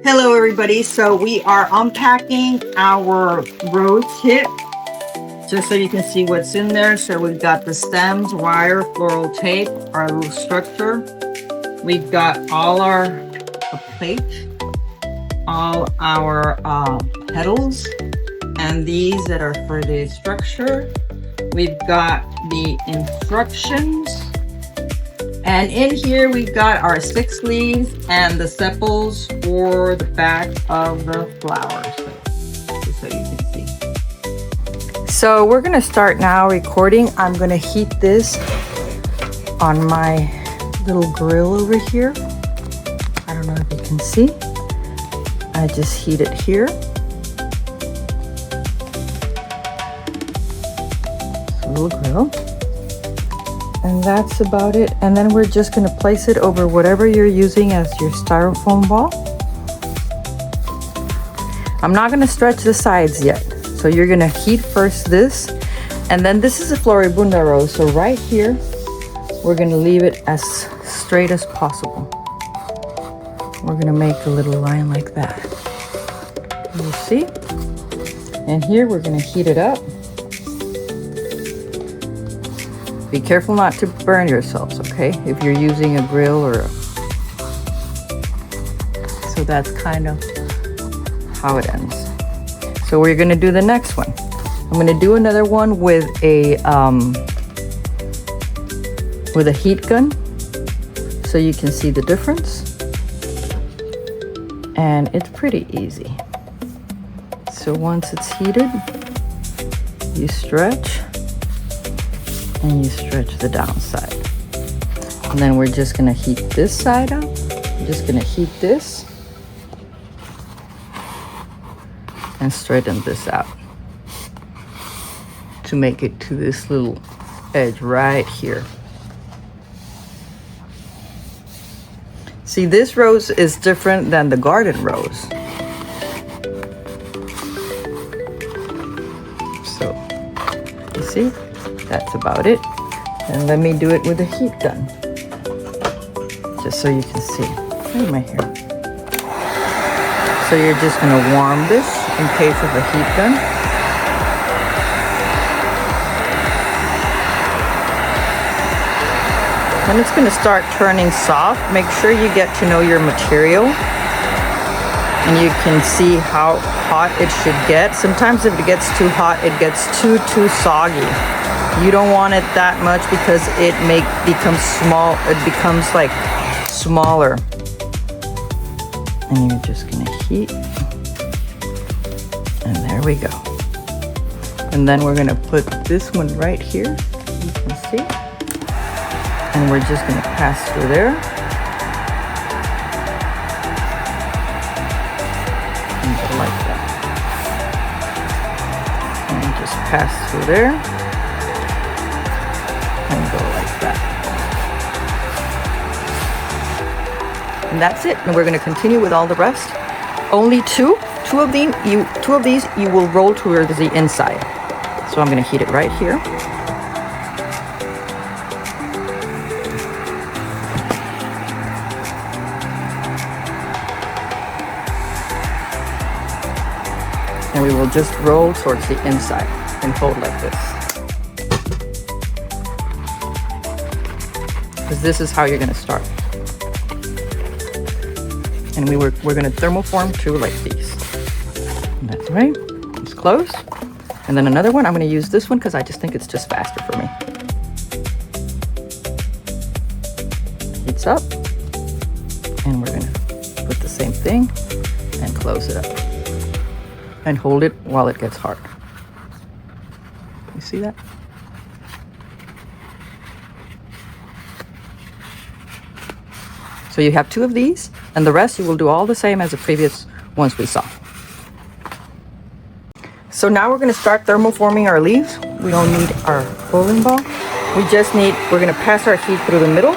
Hello everybody, so we are unpacking our rose kit just so you can see what's in there. So we've got the stems, wire, floral tape, our little structure. We've got all our plates, all our petals, and these that are for the structure. We've got the instructions. And in here, we've got our 6 leaves and the sepals for the back of the flower. Just so you can see. So we're gonna start now recording. I'm gonna heat this on my little grill over here. I don't know if you can see. I just heat it here. It's a little grill. And that's about it. And then we're just gonna place it over whatever you're using as your styrofoam ball. I'm not gonna stretch the sides yet. So you're gonna heat first this, and then this is a Flowerpreneur rose. So right here, we're gonna leave it as straight as possible. We're gonna make a little line like that. You see? And here we're gonna heat it up. Be careful not to burn yourselves, okay? If you're using a grill or so that's kind of how it ends. So we're gonna do the next one. I'm gonna do another one with a heat gun so you can see the difference. And it's pretty easy. So once it's heated, you stretch. And you stretch the downside. And then we're just gonna heat this side up. I'm just gonna heat this and straighten this out to make it to this little edge right here. See, this rose is different than the garden rose. So, you see? That's about it. And let me do it with a heat gun. Just so you can see. Where am I here? So you're just gonna warm this in case of a heat gun. When it's gonna start turning soft, make sure you get to know your material. And you can see how hot it should get. Sometimes if it gets too hot, it gets too soggy. You don't want it that much because it becomes small. It becomes like smaller. And you're just gonna heat. And there we go. And then we're gonna put this one right here. You can see. And we're just gonna pass through there. And go like that. And just pass through there. And go like that. And that's it. And we're going to continue with all the rest. Only two of these you will roll towards the inside. So I'm going to heat it right here. And we will just roll towards the inside and hold like this. Because this is how you're going to start. And we're going to thermoform 2 like these. And that's right. It's closed. And then another one, I'm going to use this one because I just think it's just faster for me. Heats up. And we're going to put the same thing and close it up. And hold it while it gets hard. You see that? So you have 2 of these, and the rest you will do all the same as the previous ones we saw. So now we're gonna start thermoforming our leaves. We don't need our bowling ball. We're gonna pass our heat through the middle.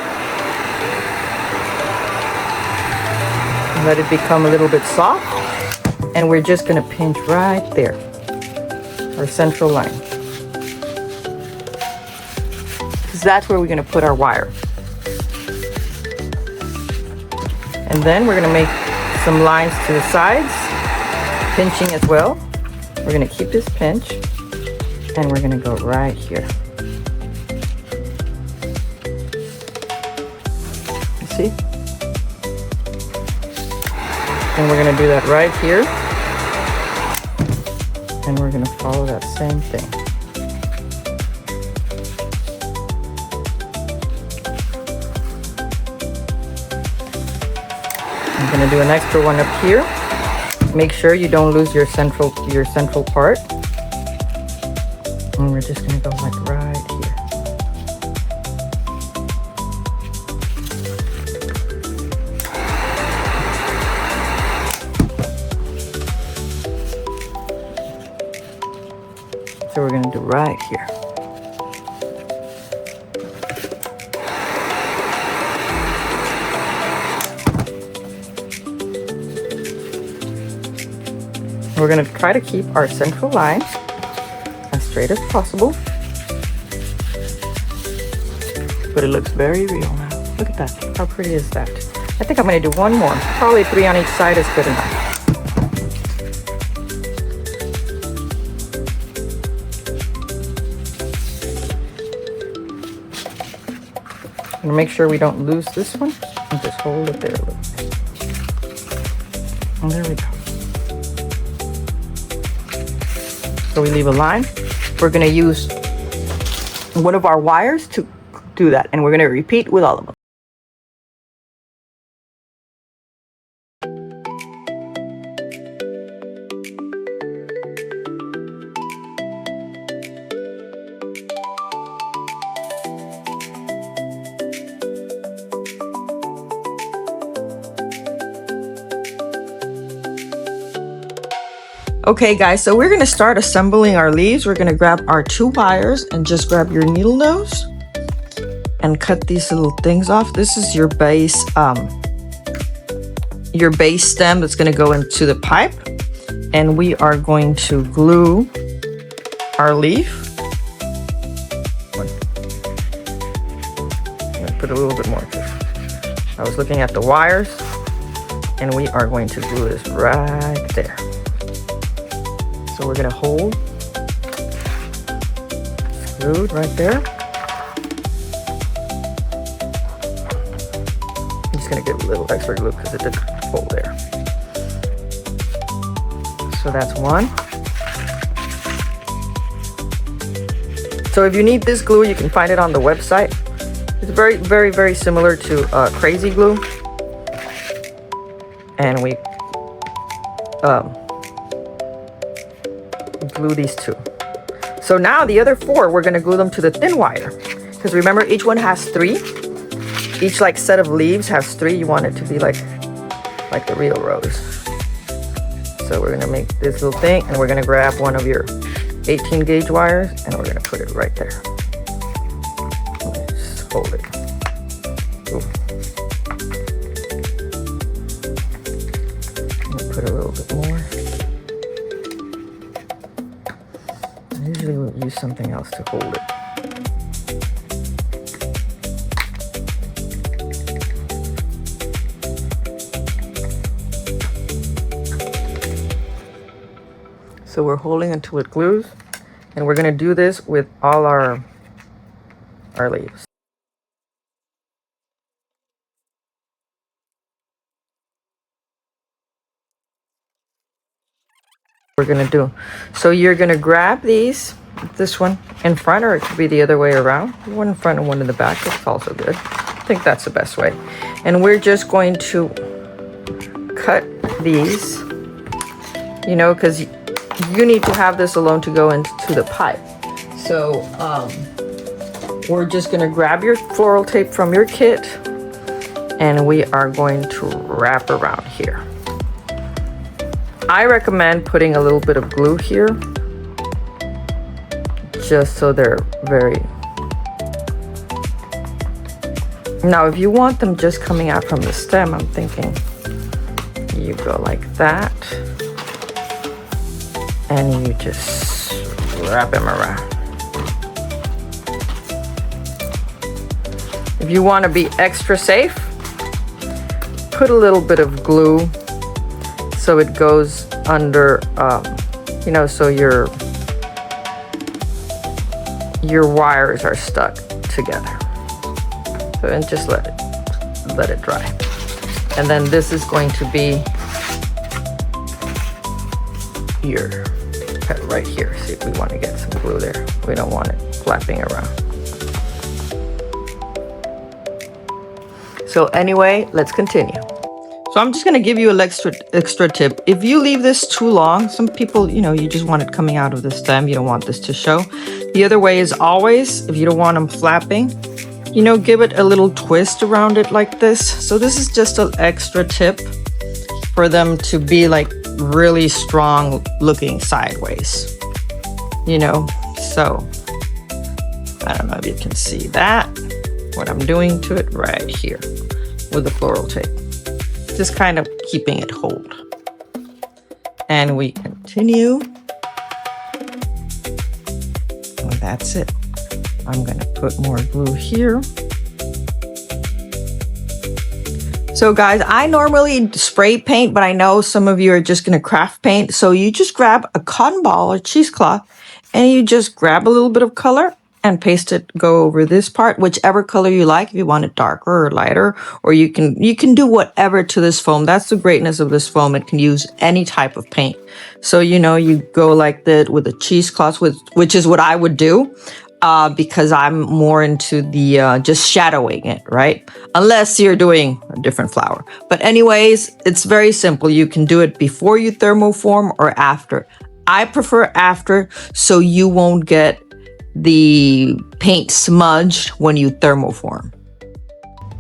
Let it become a little bit soft. And we're just gonna pinch right there, our central line. Because that's where we're gonna put our wire. And then we're gonna make some lines to the sides, pinching as well. We're gonna keep this pinch and we're gonna go right here. You see? And we're gonna do that right here. And we're gonna follow that same thing. I'm gonna do an extra one up here. Make sure you don't lose your central part. And we're just gonna go like right here. So we're gonna do right here. We're going to try to keep our central line as straight as possible. But it looks very real now. Look at that. How pretty is that? I think I'm going to do one more. Probably 3 on each side is good enough. And make sure we don't lose this one. And just hold it there a little bit. And there we go. So we leave a line. We're gonna use one of our wires to do that, and we're gonna repeat with all of them. Okay guys, so we're gonna start assembling our leaves. We're gonna grab our 2 wires and just grab your needle nose and cut these little things off. This is your base stem that's gonna go into the pipe. And we are going to glue our leaf. I'm gonna put a little bit more. I was looking at the wires, and we are going to glue this right there. So we're gonna hold, glued right there. I'm just gonna get a little extra glue because it didn't hold there. So that's one. So if you need this glue, you can find it on the website. It's very, very, very similar to Crazy Glue. And we glue these 2. So now the other 4, we're gonna glue them to the thin wire. Because remember, each one has 3. Each like set of leaves has 3. You want it to be like the real rose. So we're gonna make this little thing, and we're gonna grab one of your 18 gauge wires, and we're gonna put it right there. Just hold it. Ooh. Put a little bit more. Usually we'll use something else to hold it. So we're holding until it glues, and we're gonna do this with all our leaves. We're gonna do. So you're gonna grab this one in front, or it could be the other way around. One in front and one in the back. That's also good. I think that's the best way. And we're just going to cut these, you know, because you need to have this alone to go into the pipe. So we're just gonna grab your floral tape from your kit, and we are going to wrap around here. I recommend putting a little bit of glue here, just so they're very... Now, if you want them just coming out from the stem, I'm thinking you go like that, and you just wrap them around. If you want to be extra safe, put a little bit of glue so it goes under, you know, so your wires are stuck together. So, and just let it dry. And then this is going to be your petal right here. See if we want to get some glue there. We don't want it flapping around. So anyway, let's continue. So I'm just going to give you an extra tip. If you leave this too long, some people, you know, you just want it coming out of the stem. You don't want this to show. The other way is always, if you don't want them flapping, you know, give it a little twist around it like this. So this is just an extra tip for them to be like really strong looking sideways, you know. So I don't know if you can see that, what I'm doing to it right here with the floral tape. Just kind of keeping it hold. And we continue. And that's it. I'm going to put more glue here. So guys, I normally spray paint, but I know some of you are just going to craft paint. So you just grab a cotton ball or cheesecloth and you just grab a little bit of color and paste it, go over this part, whichever color you like. If you want it darker or lighter, or you can do whatever to this foam. That's the greatness of this foam. It can use any type of paint. So, you know, you go like that with a cheesecloth, which is what I would do, because I'm more into the just shadowing it, right? Unless you're doing a different flower. But anyways, it's very simple. You can do it before you thermoform or after. I prefer after, so you won't get the paint smudged when you thermoform.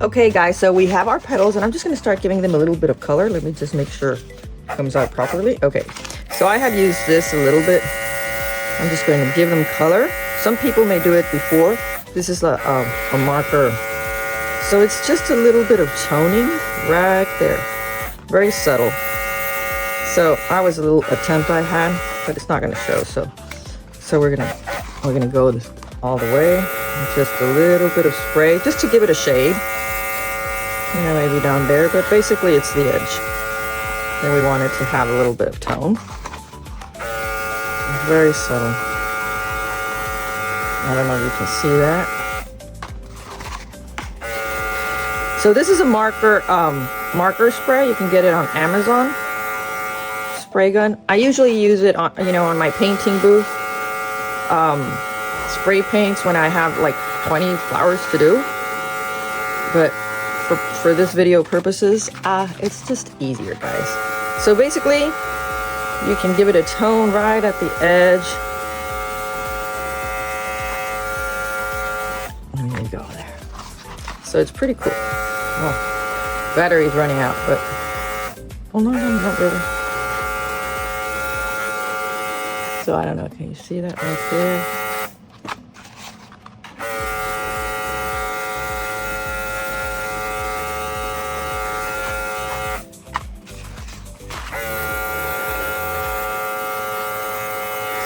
Okay guys, so we have our petals and I'm just going to start giving them a little bit of color. Let me just make sure it comes out properly. Okay, so I have used this a little bit. I'm just going to give them color. Some people may do it before. This is a marker. So it's just a little bit of toning right there. Very subtle. So I was a little attempt I had, but it's not going to show. So we're gonna go all the way. Just a little bit of spray, just to give it a shade. You know, maybe down there, but basically it's the edge. And we want it to have a little bit of tone. Very subtle. I don't know if you can see that. So this is a marker spray. You can get it on Amazon. Spray gun. I usually use it on, you know, on my painting booth. Spray paints when I have like 20 flowers to do, but for this video purposes, it's just easier, guys. So basically you can give it a tone right at the edge. There you go there. So it's pretty cool. Oh, battery's running out, but oh no, not really. So I don't know, can you see that right there?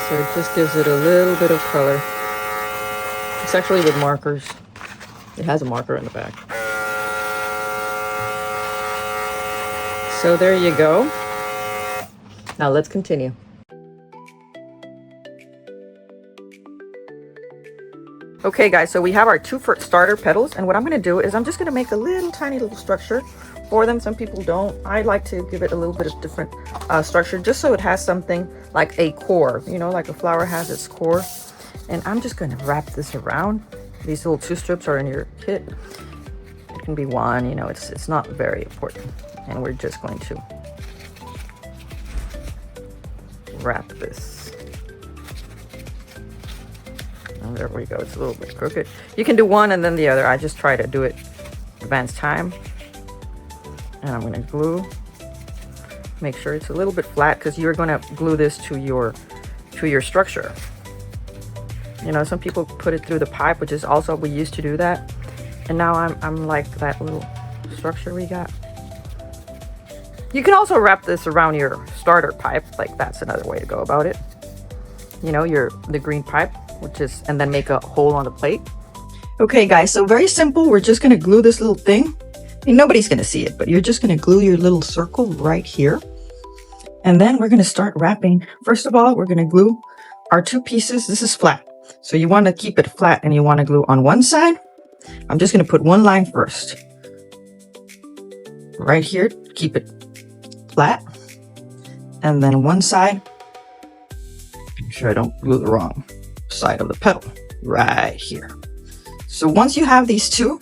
So it just gives it a little bit of color. It's actually with markers. It has a marker in the back. So there you go. Now let's continue. Okay guys, so we have our two starter petals, and what I'm going to do is I'm just going to make a little tiny little structure for them. Some people don't. I like to give it a little bit of different structure, just so it has something like a core, you know, like a flower has its core. And I'm just going to wrap this around. These little 2 strips are in your kit. It can be 1, you know, it's not very important. And we're just going to wrap this. And there we go. It's a little bit crooked. You can do one and then the other. I just try to do it advanced time. And I'm going to glue. Make sure it's a little bit flat, because you're going to glue this to your structure. You know, some people put it through the pipe, which is also, we used to do that. And now I'm like that little structure we got. You can also wrap this around your starter pipe. Like, that's another way to go about it. You know, the green pipe, and then make a hole on the plate. Okay guys, so very simple. We're just going to glue this little thing. I mean, nobody's going to see it, but you're just going to glue your little circle right here. And then we're going to start wrapping. First of all, we're going to glue our 2 pieces. This is flat. So you want to keep it flat and you want to glue on one side. I'm just going to put one line first. Right here, keep it flat. And then one side. Make sure I don't glue the wrong side of the petal. Right here. So once you have these 2,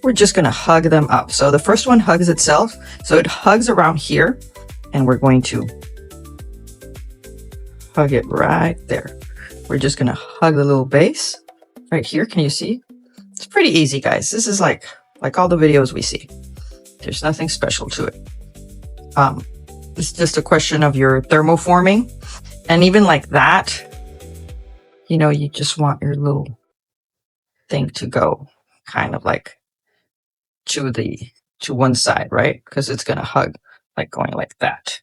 we're just going to hug them up. So the first one hugs itself. So it hugs around here. And we're going to hug it right there. We're just going to hug the little base right here. Can you see? It's pretty easy, guys. This is like all the videos we see. There's nothing special to it. It's just a question of your thermoforming. And even like that, you know, you just want your little thing to go kind of like to one side, right? Because it's going to hug like going like that.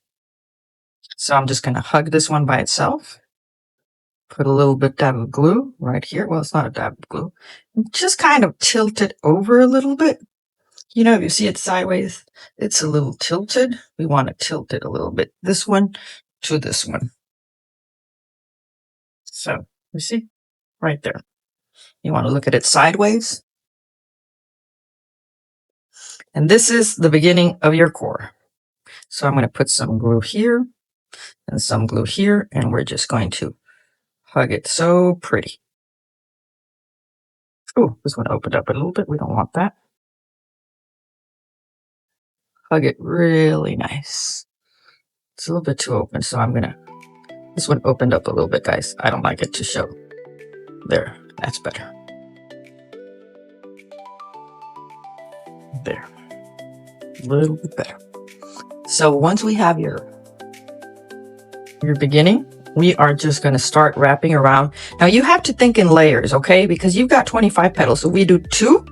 So I'm just going to hug this one by itself. Put a little bit dab of glue right here. Well, it's not a dab of glue. Just kind of tilt it over a little bit. You know, if you see it sideways, it's a little tilted. We want to tilt it a little bit. This one to this one. So you see right there. You want to look at it sideways. And this is the beginning of your core. So I'm going to put some glue here and some glue here, and we're just going to hug it so pretty. Oh, this one opened up a little bit. We don't want that. Hug it really nice. It's a little bit too open, so this one opened up a little bit, guys. I don't like it to show. There, that's better. There, a little bit better. So once we have your beginning, we are just going to start wrapping around. Now you have to think in layers, okay? Because you've got 25 petals. So we do 2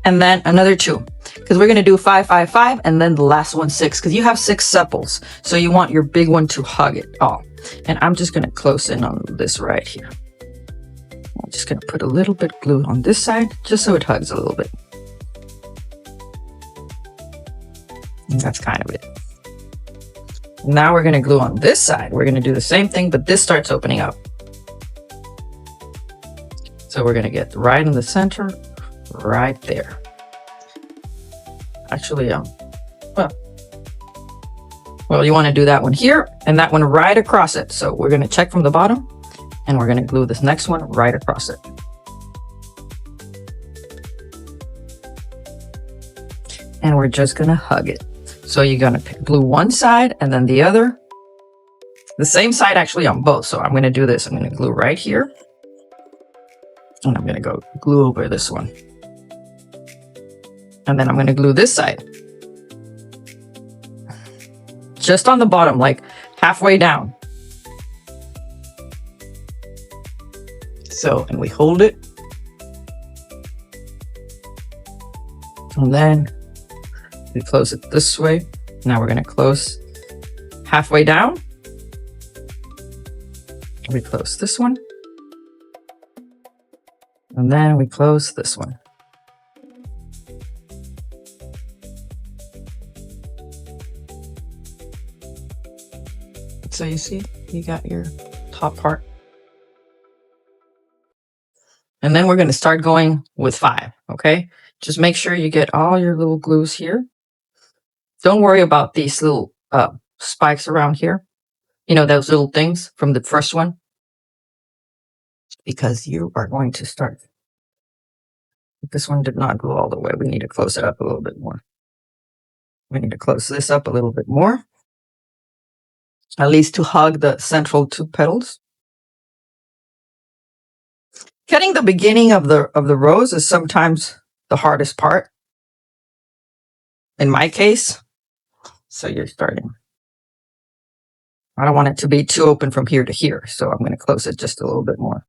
and then another 2. Because we're going to do 5, 5, 5, and then the last one 6. Because you have 6 sepals. So you want your big one to hug it all. And I'm just going to close in on this right here. I'm just going to put a little bit glue on this side, just so it hugs a little bit. And that's kind of it. Now we're going to glue on this side. We're going to do the same thing, but this starts opening up. So we're going to get right in the center, right there. Actually, well, you want to do that one here and that one right across it. So we're going to check from the bottom and we're going to glue this next one right across it. And we're just going to hug it. So you're going to glue one side and then the other. The same side actually on both. So I'm going to do this. I'm going to glue right here. And I'm going to go glue over this one. And then I'm going to glue this side. Just on the bottom, like halfway down. So, and we hold it. And then we close it this way. Now we're going to close halfway down. We close this one. And then we close this one. So you see, you got your top part. And then we're going to start going with 5, okay? Just make sure you get all your little glues here. Don't worry about these little spikes around here. You know, those little things from the first one. Because you are going to start. This one did not glue all the way. We need to close it up a little bit more. We need to close this up a little bit more. At least to hug the central 2 petals. Cutting the beginning of the rose is sometimes the hardest part. In my case. So you're starting. I don't want it to be too open from here to here. So I'm going to close it just a little bit more.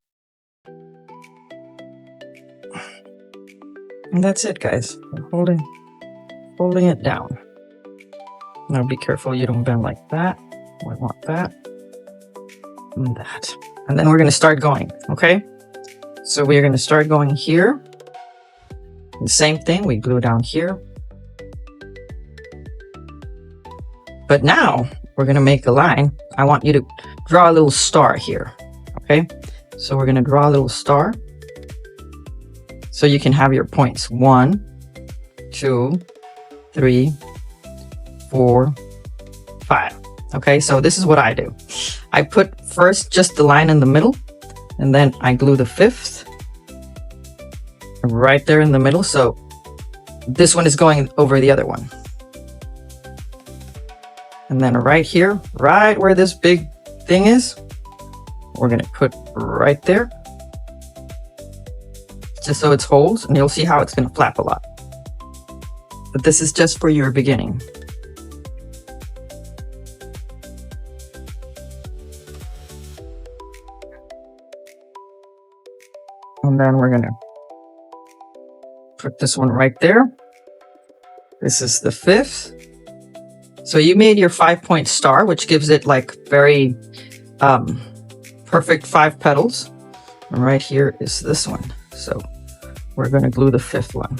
And that's it, guys. I'm holding it down. Now be careful you don't bend like that. We want that and that. And then we're going to start going, okay? So we're going to start going here. The same thing, we glue down here. But now we're going to make a line. I want you to draw a little star here. Okay. So we're going to draw a little star. So you can have your points. 1, 2, 3, 4, 5. Okay. So this is what I do. I put first just the line in the middle, and then I glue the 5th right there in the middle. So this one is going over the other one. And then right here, right where this big thing is, we're going to put right there, just so it's holes, and you'll see how it's going to flap a lot. But this is just for your beginning. And then we're going to put this one right there. This is the 5th. So you made your 5-point star, which gives it like very perfect 5 petals. And right here is this one. So we're going to glue the 5th one.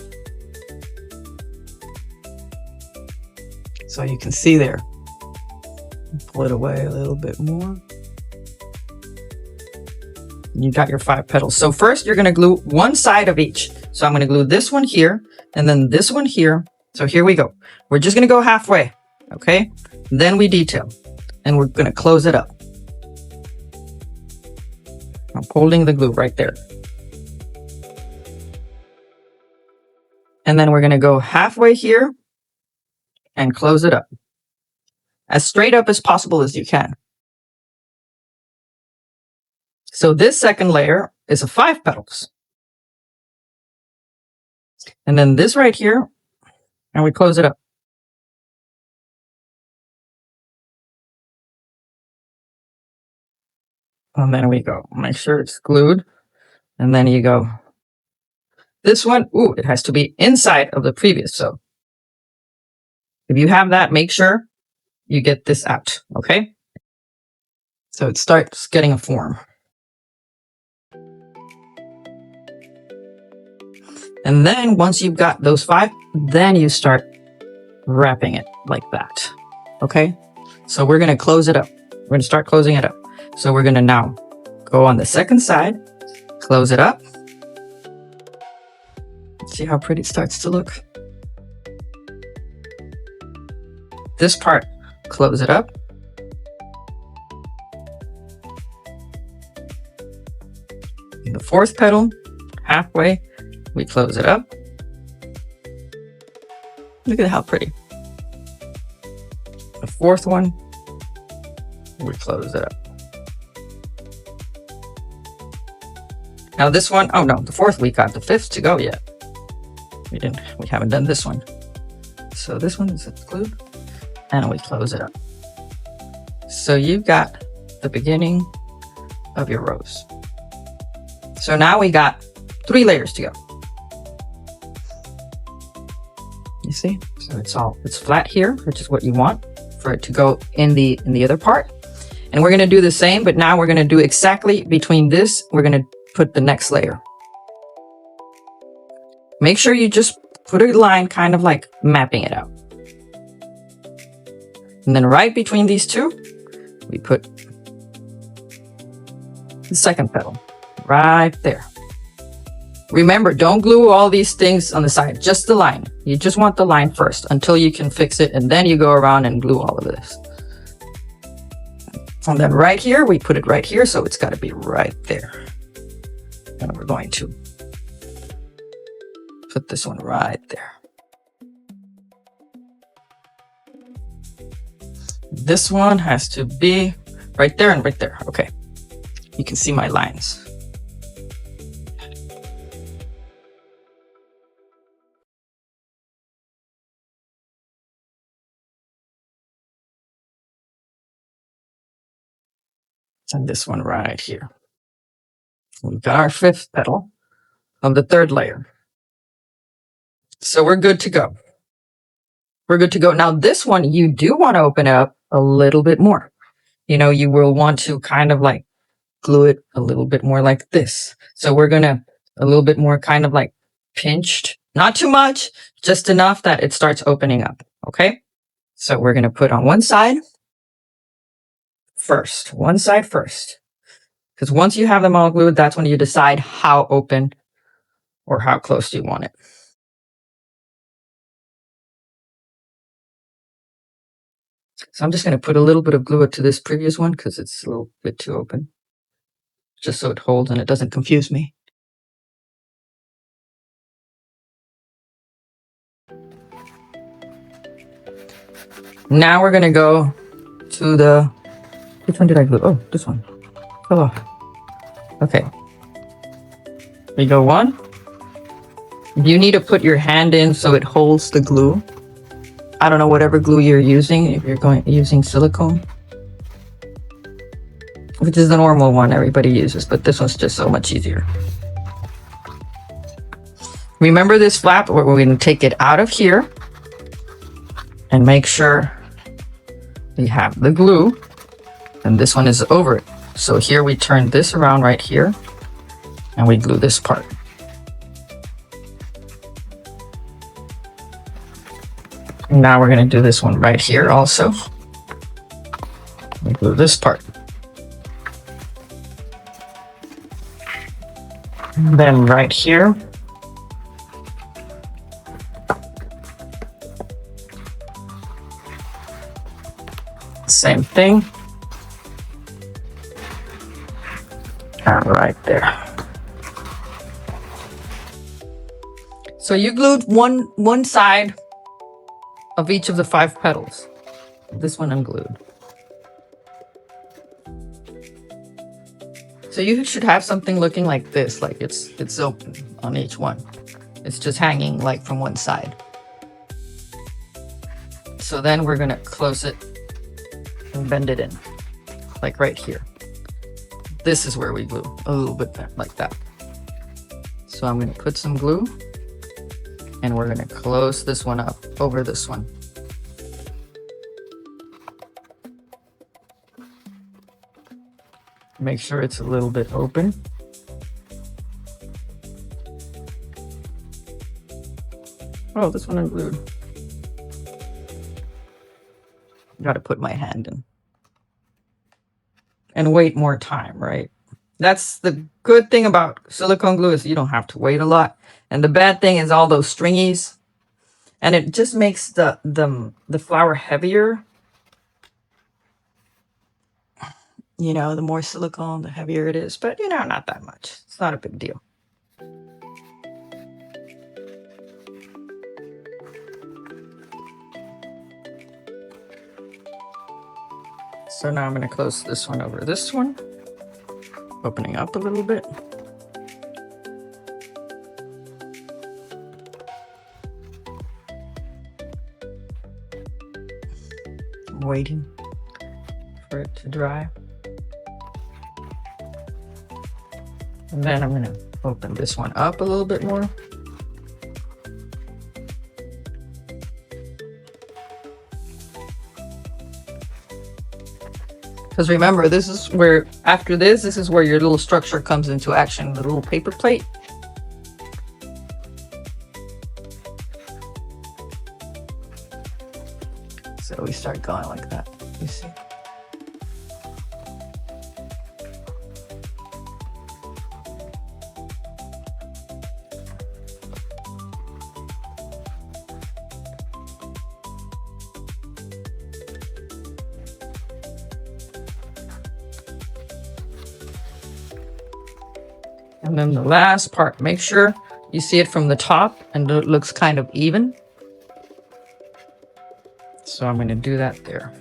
So you can see there. Pull it away a little bit more. You got your 5 petals. So first you're going to glue one side of each. So I'm going to glue this one here and then this one here. So here we go. We're just going to go halfway. Okay. Then we detail and we're going to close it up. I'm holding the glue right there. And then we're going to go halfway here and close it up as straight up as possible as you can. So this second layer is a 5 petals. And then this right here, and we close it up. And then we go, make sure it's glued. And then you go, this one, ooh, it has to be inside of the previous. So if you have that, make sure you get this out, okay? So it starts getting a form. And then once you've got those 5, then you start wrapping it like that, okay? So we're gonna close it up. We're gonna start closing it up. So we're gonna now go on the second side, close it up. See how pretty it starts to look? This part, close it up. And the 4th petal, halfway, we close it up. Look at how pretty. The 4th one, we close it up. Now this one, oh no, the 4th we got, the 5th to go yet. We haven't done this one. So this one is glued and we close it up. So you've got the beginning of your rose. So now we got 3 layers to go. You see? So it's flat here, which is what you want for it to go in the other part. And we're going to do the same, but now we're going to do exactly between this, we're going to put the next layer. Make sure you just put a line kind of like mapping it out. And then right between these two, we put the second petal right there. Remember, don't glue all these things on the side, just the line. You just want the line first until you can fix it, and then you go around and glue all of this. And then right here, we put it right here, so it's got to be right there. And we're going to put this one right there. This one has to be right there and right there. Okay. You can see my lines. And this one right here. We've got our 5th petal of the 3rd layer. So we're good to go. We're good to go. Now this one, you do want to open it up a little bit more. You know, you will want to kind of like glue it a little bit more like this. So we're going to a little bit more kind of like pinched, not too much, just enough that it starts opening up. Okay. So we're going to put on one side first, one side first. Because once you have them all glued, that's when you decide how open or how close you want it. So I'm just going to put a little bit of glue to this previous one because it's a little bit too open. Just so it holds and it doesn't confuse me. Now we're going to go to the... Which one did I glue? Oh, this one. Fell off. Okay. We go one. You need to put your hand in so it holds the glue. I don't know whatever glue you're using, if you're using silicone, which is the normal one everybody uses, but this one's just so much easier. Remember this flap, we're going to take it out of here and make sure we have the glue, and this one is over it. So here we turn this around right here and we glue this part. Now we're going to do this one right here also. We glue this part. And then right here, same thing. And right there. So you glued one side of each of the 5 petals. This one unglued. So you should have something looking like this, like it's open on each one. It's just hanging like from one side. So then we're gonna close it and bend it in, like right here. This is where we glue, a little bit like that. So I'm gonna put some glue and we're gonna close this one up over this one. Make sure it's a little bit open. Oh, this one unglued. Gotta put my hand in. And wait more time, right? That's the good thing about silicone glue, is you don't have to wait a lot. And the bad thing is all those stringies. And it just makes the flower heavier. You know, the more silicone, the heavier it is. But, you know, not that much. It's not a big deal. So now I'm going to close this one over this one. Opening up a little bit. I'm waiting for it to dry. And then I'm going to open this one up a little bit more. Because remember, this is where, after this is where your little structure comes into action, the little paper plate. So we start going like that, you see. And then the last part, make sure you see it from the top and it looks kind of even. So I'm going to do that there.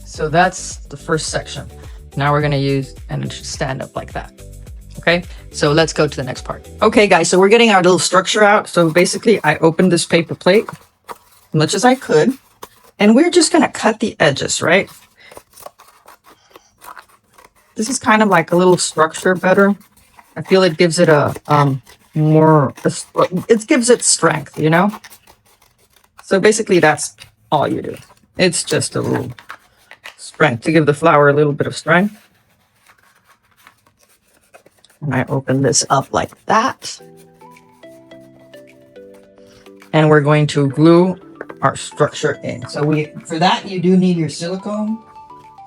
So that's the first section. Now we're going to use, and it should stand up like that. Okay, so let's go to the next part. Okay, guys, so we're getting our little structure out. So basically, I opened this paper plate as much as I could, And we're just going to cut the edges, right? This is kind of like a little structure better. I feel it gives it a it gives it strength, you know? So basically that's all you do. It's just a little strength to give the flower a little bit of strength. And I open this up like that. And we're going to glue our structure in. So for that you do need your silicone.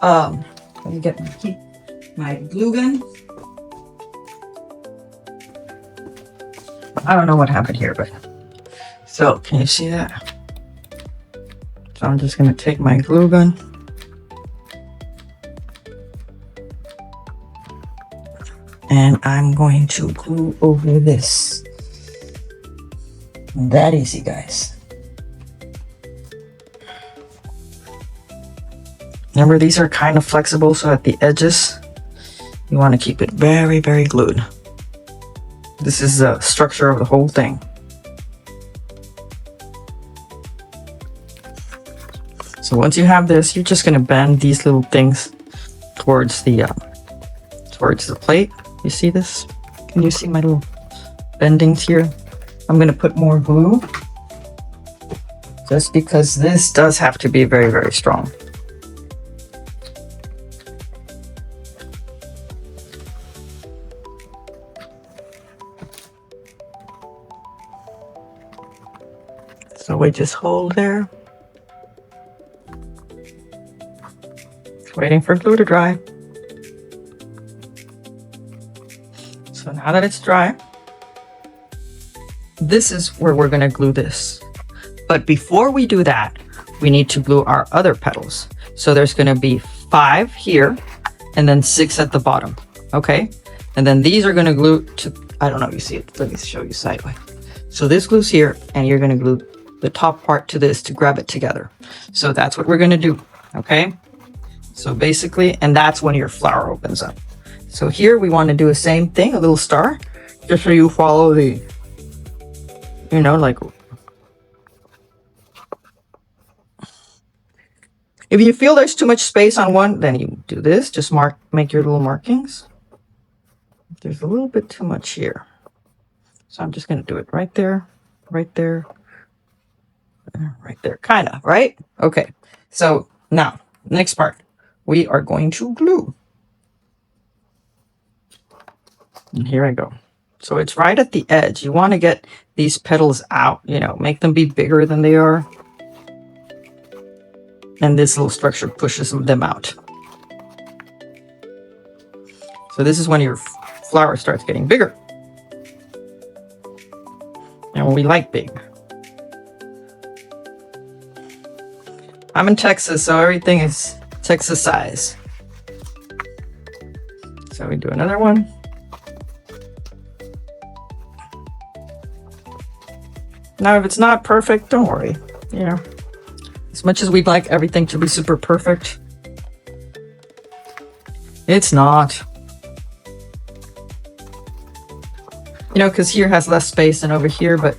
Let me get my glue gun. I don't know what happened here, but so can you see that? So I'm just going to take my glue gun and I'm going to glue over this. That easy, guys. Remember, these are kind of flexible, so at the edges you want to keep it very, very glued. This is the structure of the whole thing. So once you have this, you're just going to bend these little things towards the plate. You see this? Can you see my little bendings here? I'm going to put more glue just because this does have to be very, very strong. So we just hold there. Waiting for glue to dry. So now that it's dry, this is where we're going to glue this. But before we do that, we need to glue our other petals. So there's going to be 5 here and then 6 at the bottom. Okay. And then these are going to glue to, I don't know if you see it. Let me show you sideways. So this glues here and you're going to glue the top part to this to grab it together. So that's what we're going to do. Okay. So basically, and that's when your flower opens up. So here we want to do the same thing, a little star, just so you follow the, you know, like, if you feel there's too much space on one, then you do this, just make your little markings. There's a little bit too much here. So I'm just going to do it right there, right there, right there, kind of, right? Okay. So now, next part. We are going to glue. And here I go. So it's right at the edge. You want to get these petals out, you know, make them be bigger than they are. And this little structure pushes them out. So this is when your flower starts getting bigger. And we like big. I'm in Texas, so everything is Texas size. So we do another one. Now, if it's not perfect, don't worry. You know, as much as we'd like everything to be super perfect, it's not. You know, because here has less space than over here, but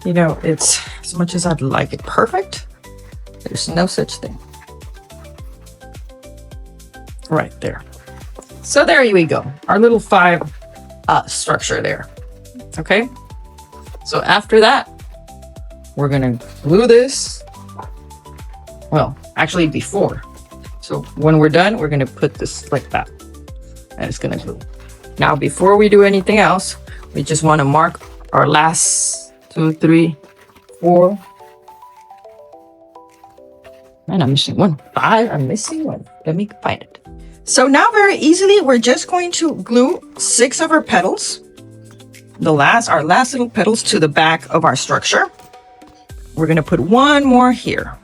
you know, it's as much as I'd like it perfect, there's no such thing. Right there. So there we go. Our little 5 structure there. Okay. So after that, we're going to glue this. Well, actually before. So when we're done, we're going to put this like that. And it's going to glue. Now, before we do anything else, we just want to mark our last 2, 3, 4. Man, I'm missing 1. 5. I'm missing 1. Let me find it. So now very easily, we're just going to glue 6 of our petals. Our last little petals to the back of our structure. We're going to put 1 more here.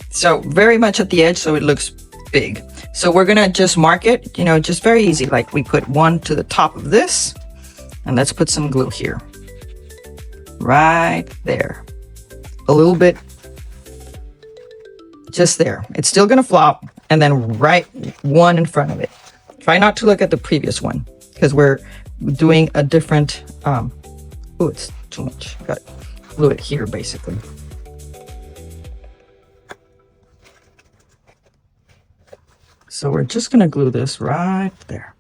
So very much at the edge, so it looks big. So we're going to just mark it, you know, just very easy. Like we put 1 to the top of this, and let's put some glue here. Right there. A little bit. Just there. It's still going to flop. And then right 1 in front of it. Try not to look at the previous one because we're doing a different, oh, it's too much. Got to glue it here basically. So we're just going to glue this right there.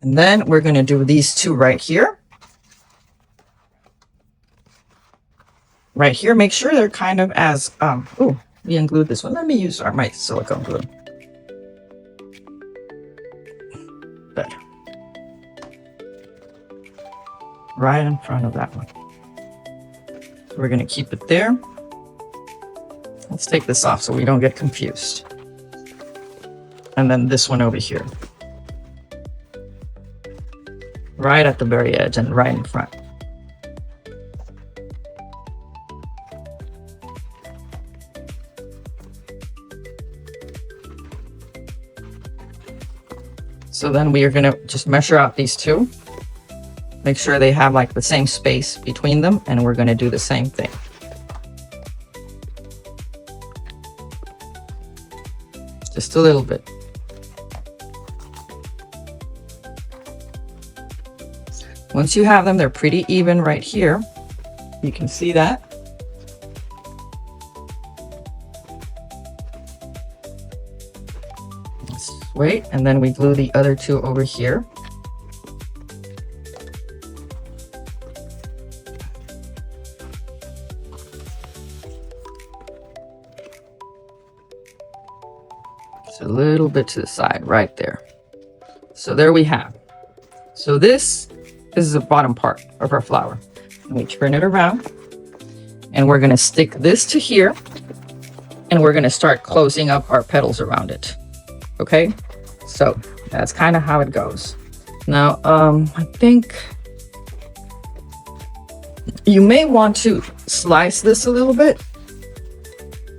And then we're going to do these two right here. Right here, make sure they're kind of as, oh, we unglued this one. Let me use my silicone glue. Better. Right in front of that one. So we're going to keep it there. Let's take this off so we don't get confused. And then this one over here. Right at the very edge and right in front. So then we are going to just measure out these two. Make sure they have like the same space between them, and we're going to do the same thing. Just a little bit. Once you have them, they're pretty even right here. You can see that. Let's wait, and then we glue the other two over here. Just a little bit to the side right there. So there we have. So this is the bottom part of our flower. And we turn it around, and we're going to stick this to here, and we're going to start closing up our petals around it. Okay, so that's kind of how it goes. Now, I think you may want to slice this a little bit.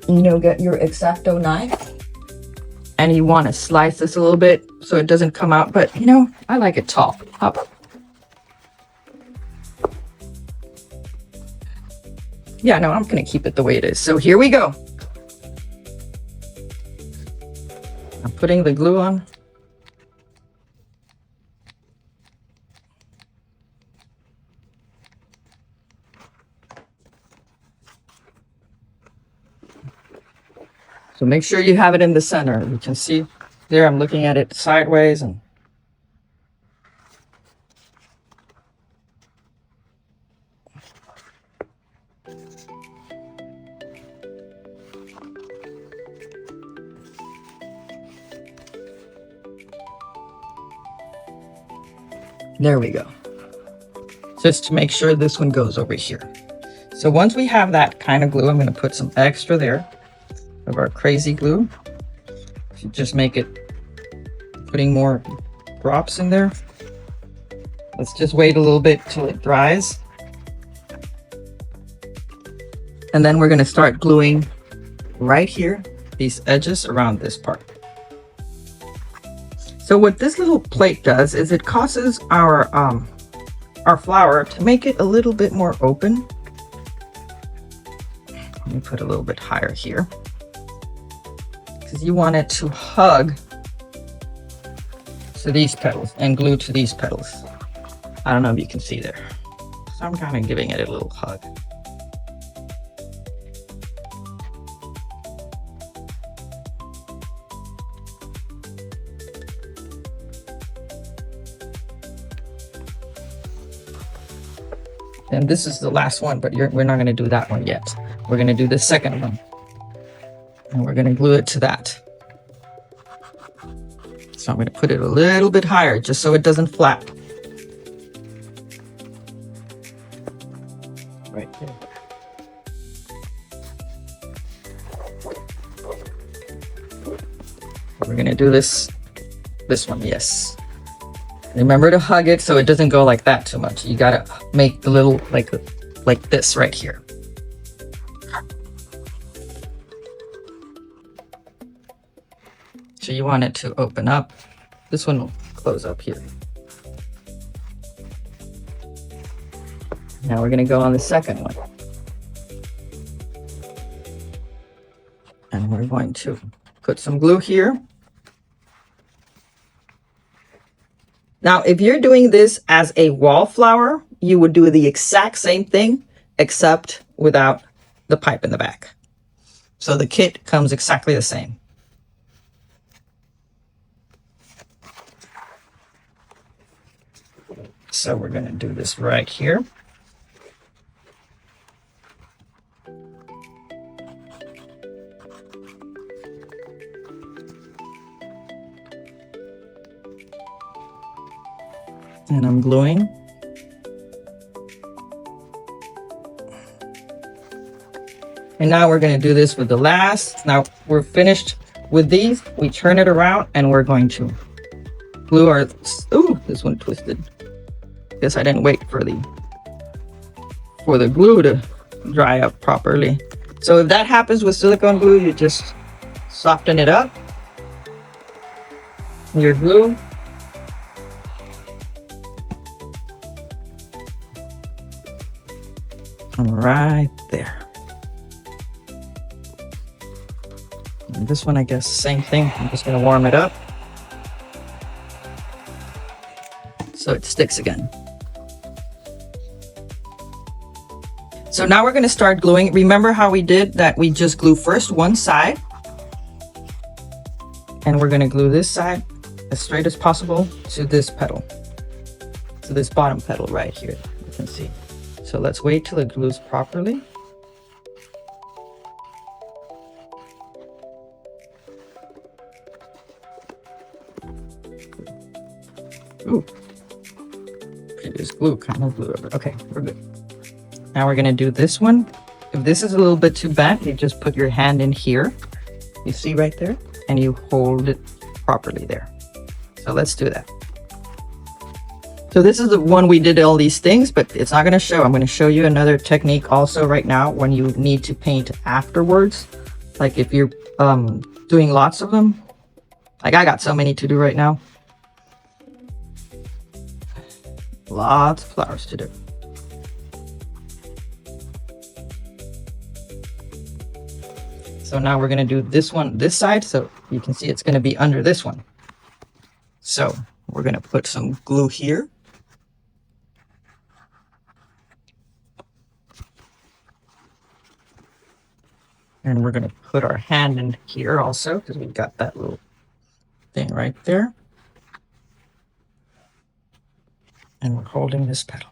You know, get your X-Acto knife, and you want to slice this a little bit so it doesn't come out. But you know, I like it tall. Up. Yeah, no, I'm going to keep it the way it is. So here we go. I'm putting the glue on. So make sure you have it in the center. You can see there, I'm looking at it sideways, and there we go. Just to make sure this one goes over here. So once we have that kind of glue, I'm going to put some extra there of our crazy glue. Just make it, putting more drops in there. Let's just wait a little bit till it dries. And then we're going to start gluing right here, these edges around this part. So what this little plate does is it causes our flower to make it a little bit more open. Let me put a little bit higher here, because you want it to hug to these petals and glue to these petals. I don't know if you can see there. So I'm kind of giving it a little hug. And this is the last one, but we're not going to do that one yet. We're going to do the second one. And we're going to glue it to that. So I'm going to put it a little bit higher just so it doesn't flap. Right there. We're going to do this one, yes. Remember to hug it so it doesn't go like that too much. You got to make the little, like this right here. So you want it to open up. This one will close up here. Now we're going to go on the second one. And we're going to put some glue here. Now, if you're doing this as a wallflower, you would do the exact same thing, except without the pipe in the back. So the kit comes exactly the same. So we're going to do this right here. And I'm gluing. And now we're going to do this with the last. Now we're finished with these. We turn it around and we're going to glue our, ooh, this one twisted. Guess I didn't wait for the glue to dry up properly. So if that happens with silicone glue, you just soften it up. Your glue. Right there. And this one, I guess, same thing. I'm just going to warm it up so it sticks again. So now we're going to start gluing. Remember how we did that? We just glue first one side, and we're going to glue this side as straight as possible to this petal, to this bottom petal right here. You can see. So let's wait till it glues properly. Ooh, previous glue kind of glue over. Okay, we're good. Now we're gonna do this one. If this is a little bit too bent, you just put your hand in here. You see right there? And you hold it properly there. So let's do that. So this is the one we did all these things, but it's not gonna show. I'm gonna show you another technique also right now when you need to paint afterwards. Like if you're doing lots of them. Like I got so many to do right now. Lots of flowers to do. So now we're going to do this one, this side. So you can see it's going to be under this one. So we're going to put some glue here. And we're going to put our hand in here also because we've got that little thing right there. And we're holding this petal.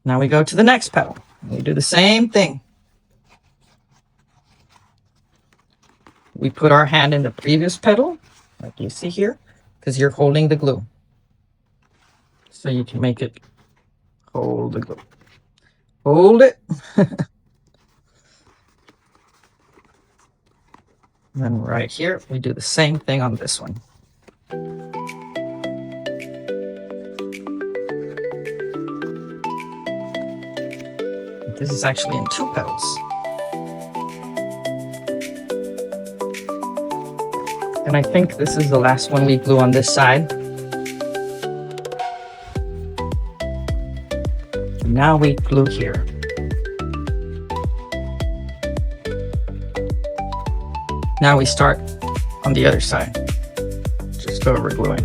Now we go to the next petal. We do the same thing. We put our hand in the previous petal, like you see here, because you're holding the glue. So you can make it hold the glue. Hold it. And then right here, we do the same thing on this one. This is actually in 2 petals. And I think this is the last one we glue on this side. And now we glue here. Now we start on the other side. Just over gluing.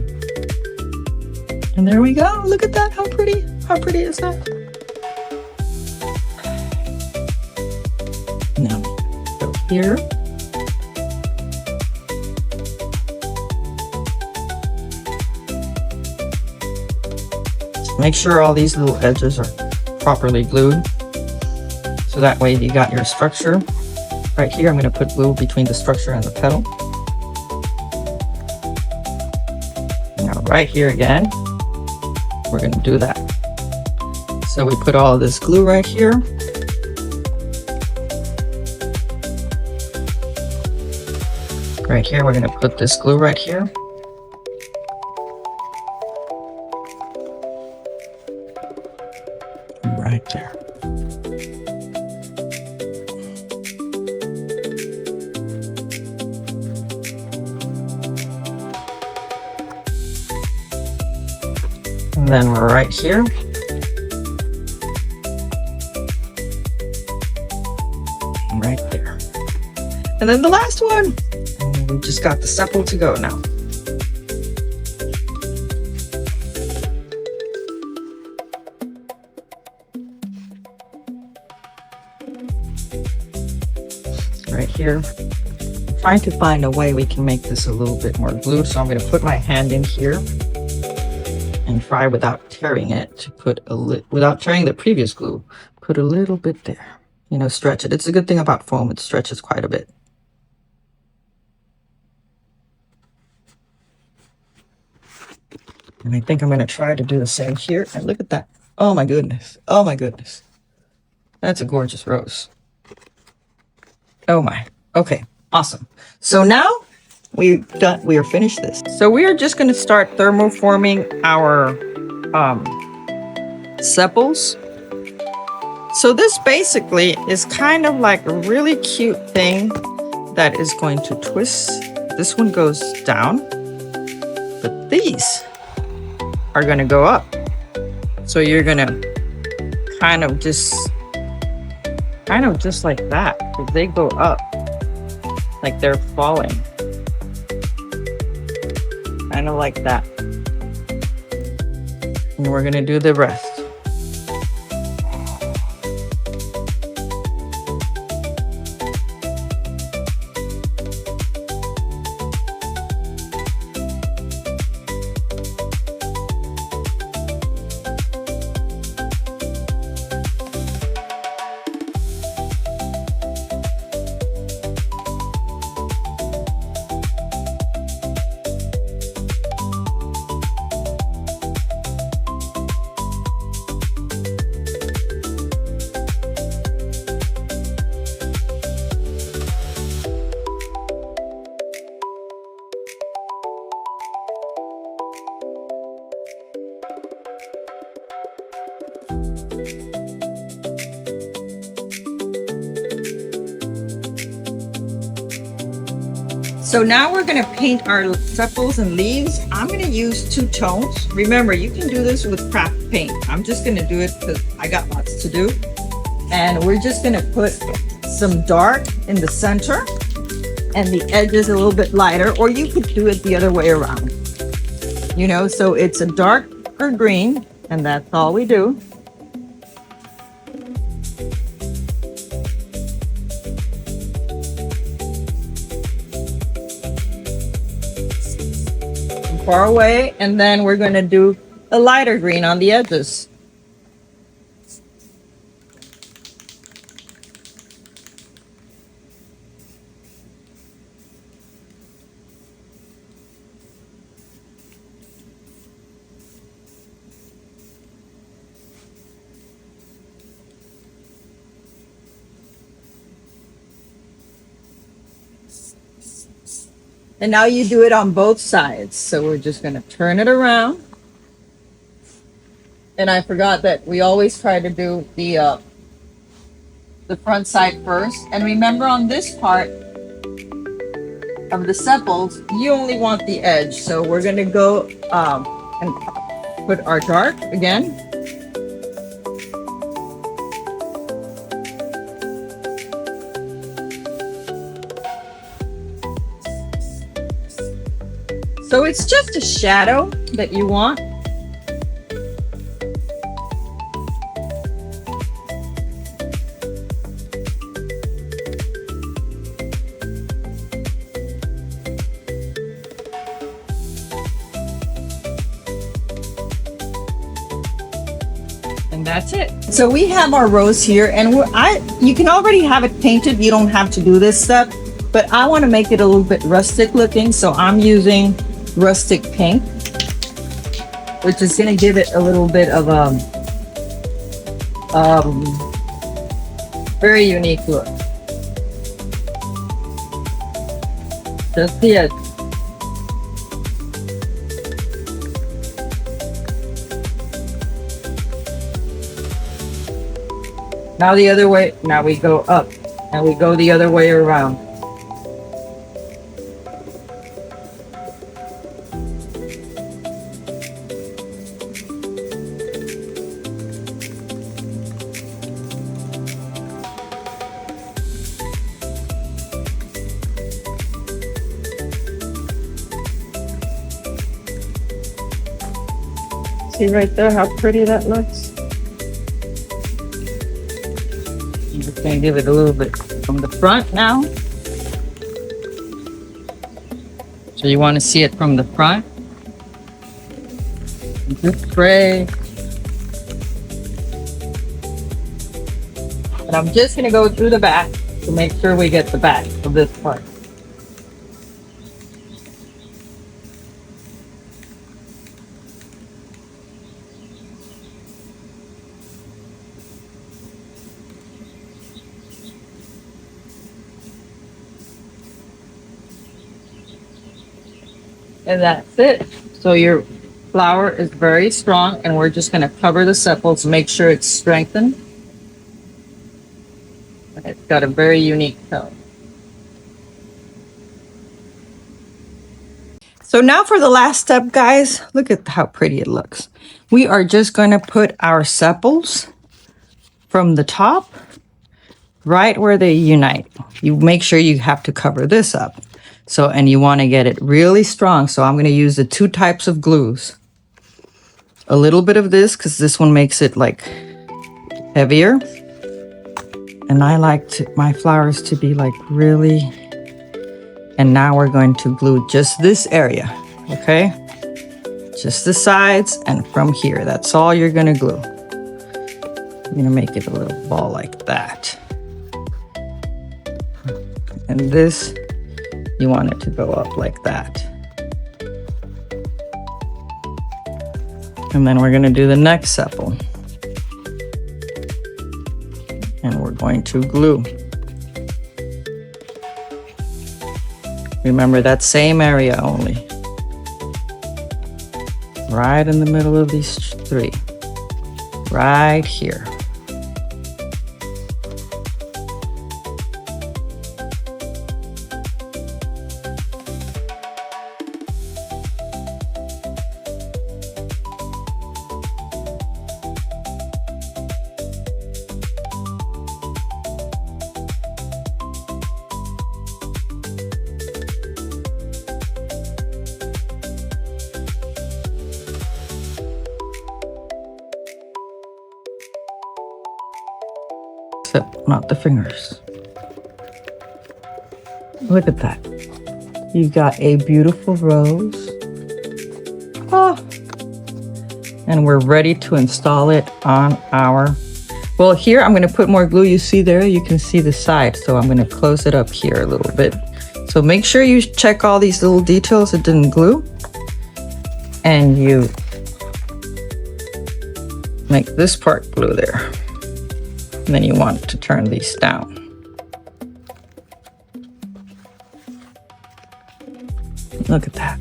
And there we go. Look at that. How pretty. How pretty is that? Now go here. Make sure all these little edges are properly glued. So that way you got your structure. Right here, I'm going to put glue between the structure and the petal. Now right here again, we're going to do that. So we put all this glue right here. Right here, we're going to put this glue right here. Right there. And then we're right here. Right there. And then the last one. And we just got the sepal to go now. here. I'm trying to find a way we can make this a little bit more glue. So I'm going to put my hand in here and try without tearing it to put without tearing the previous glue, put a little bit there. You know, stretch it. It's a good thing about foam. It stretches quite a bit. And I think I'm going to try to do the same here. And look at that. Oh my goodness. Oh my goodness. That's a gorgeous rose. Oh my. Okay. Awesome. So now we are finished this. So we are just going to start thermoforming our sepals. So this basically is kind of like a really cute thing that is going to twist. This one goes down, but these are going to go up. So you're going to kind of just like that, because they go up like they're falling. Kind of like that. And we're going to do the rest. So now we're going to paint our sepals and leaves. I'm going to use 2 tones. Remember, you can do this with craft paint. I'm just going to do it because I got lots to do. And we're just going to put some dark in the center and the edges a little bit lighter, or you could do it the other way around. You know, so it's a darker green, and that's all we do. Far away, and then we're going to do a lighter green on the edges. And now you do it on both sides. So we're just going to turn it around. And I forgot that we always try to do the front side first. And remember, on this part of the sepals, you only want the edge. So we're going to go and put our dark again. So it's just a shadow that you want. And that's it. So we have our rose here, and you can already have it painted. You don't have to do this step, but I want to make it a little bit rustic looking. So I'm using rustic pink, which is going to give it a little bit of very unique look. Just the edge. Now the other way. Now we go up, and we go the other way around. See right there how pretty that looks? I'm just going to give it a little bit from the front now. So you want to see it from the front. Just spray. And I'm just going to go through the back to make sure we get the back of this part. And that's it. So your flower is very strong, and we're just going to cover the sepals, make sure it's strengthened. It's got a very unique tone. So now for the last step, guys, look at how pretty it looks. We are just going to put our sepals from the top right where they unite. You make sure you have to cover this up. So, and you want to get it really strong. So I'm going to use the 2 types of glues. A little bit of this, because this one makes it like heavier. And I like my flowers to be like really. And now we're going to glue just this area, okay? Just the sides and from here. That's all you're going to glue. I'm going to make it a little ball like that. And this, you want it to go up like that. And then we're going to do the next sepal. And we're going to glue. Remember that same area only. Right in the middle of these 3. Right here. Not the fingers. Look at that. You've got a beautiful rose. Oh. And we're ready to install it on our, well, here I'm going to put more glue. You see there, you can see the side. So I'm going to close it up here a little bit. So make sure you check all these little details that didn't glue. And you make this part glue there. And then you want to turn these down. Look at that.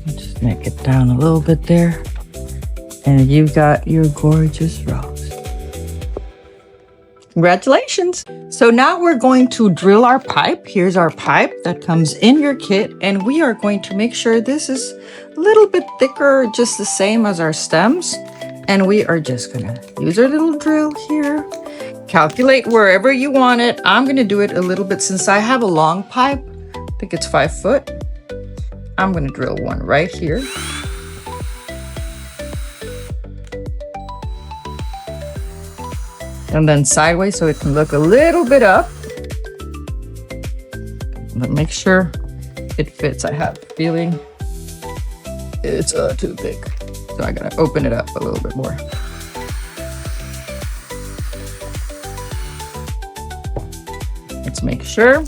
Just make it down a little bit there. And you've got your gorgeous rose. Congratulations. So now we're going to drill our pipe. Here's our pipe that comes in your kit. And we are going to make sure this is a little bit thicker, just the same as our stems. And we are just going to use our little drill here. Calculate wherever you want it. I'm going to do it a little bit since I have a long pipe. I think it's 5 foot. I'm going to drill one right here. And then sideways so it can look a little bit up. But make sure it fits. I have a feeling it's too big. So I gotta open it up a little bit more. Let's make sure.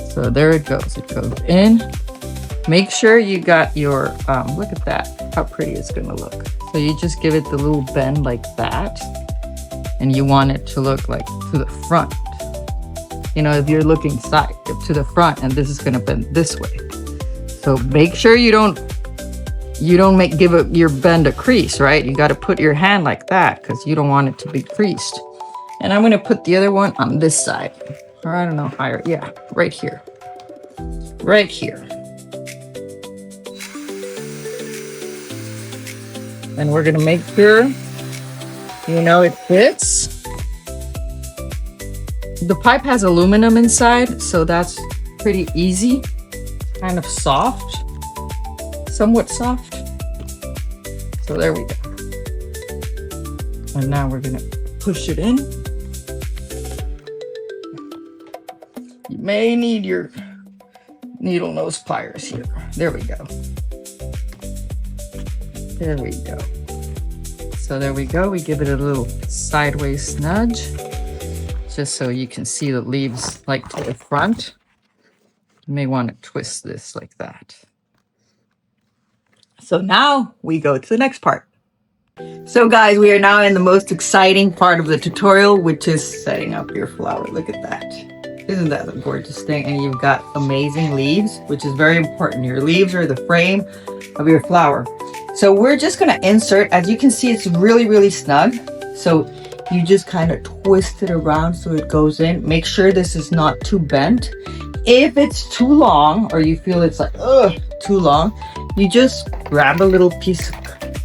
So there it goes. It goes in. Make sure you got your, look at that, how pretty it's gonna look. So you just give it the little bend like that. And you want it to look like to the front. You know, if you're looking side to the front, and this is gonna bend this way. So make sure you don't give your bend a crease, right? You got to put your hand like that because you don't want it to be creased. And I'm going to put the other one on this side, or I don't know, higher. Yeah, right here. Right here. And we're going to make sure, you know, it fits. The pipe has aluminum inside, so that's pretty easy. Kind of soft, somewhat soft. So there we go. And now we're gonna push it in. may need your needle nose pliers here. There we go. There we go. So there we go. We give it a little sideways nudge, just so you can see the leaves like to the front. You may want to twist this like that. So now we go to the next part. So guys, we are now in the most exciting part of the tutorial, which is setting up your flower. Look at that. Isn't that a gorgeous thing? And you've got amazing leaves, which is very important. Your leaves are the frame of your flower. So we're just going to insert, as you can see, it's really, really snug. So you just kind of twist it around so it goes in. Make sure this is not too bent. If it's too long, or you feel it's like, too long, you just grab a little piece,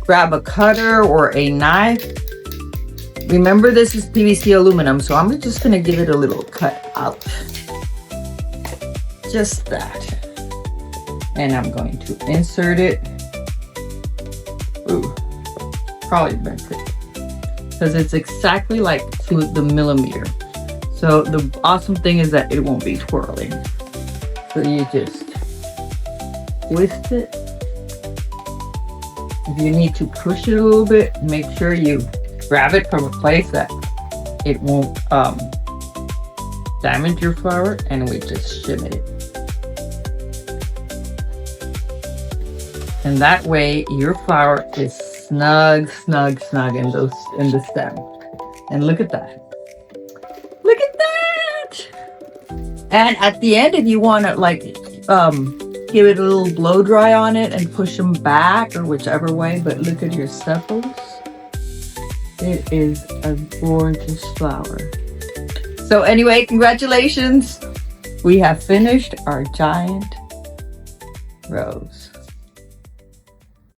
grab a cutter or a knife. Remember, this is PVC aluminum, so I'm just going to give it a little cut out. Just that. And I'm going to insert it. Ooh, probably bent it. Because it's exactly like to the millimeter. So the awesome thing is that it won't be twirling. So you just twist it. If you need to push it a little bit, make sure you grab it from a place that it won't damage your flower, and we just shimmy it. And that way your flower is snug, snug, snug in the stem. And look at that. Look at that! And at the end, if you want to like give it a little blow dry on it and push them back or whichever way, but look at your sepals. It is a gorgeous flower. So anyway, congratulations. We have finished our giant rose.